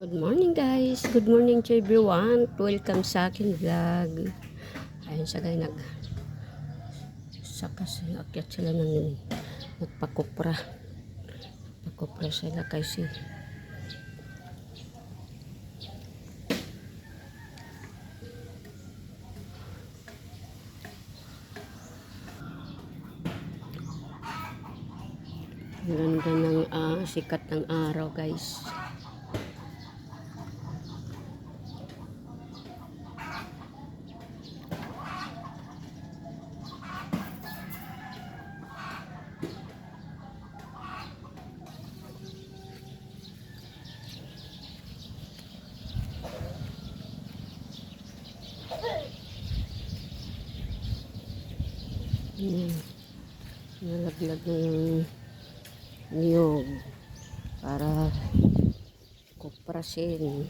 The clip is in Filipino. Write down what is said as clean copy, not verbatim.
Good morning guys, good morning to everyone, welcome sa akin vlog. Ayun siya guys, akyat sila ng nagpakupra sila kasi ang ganda ng sikat ng araw guys. Nalaglag na yung niyog para kuprasin.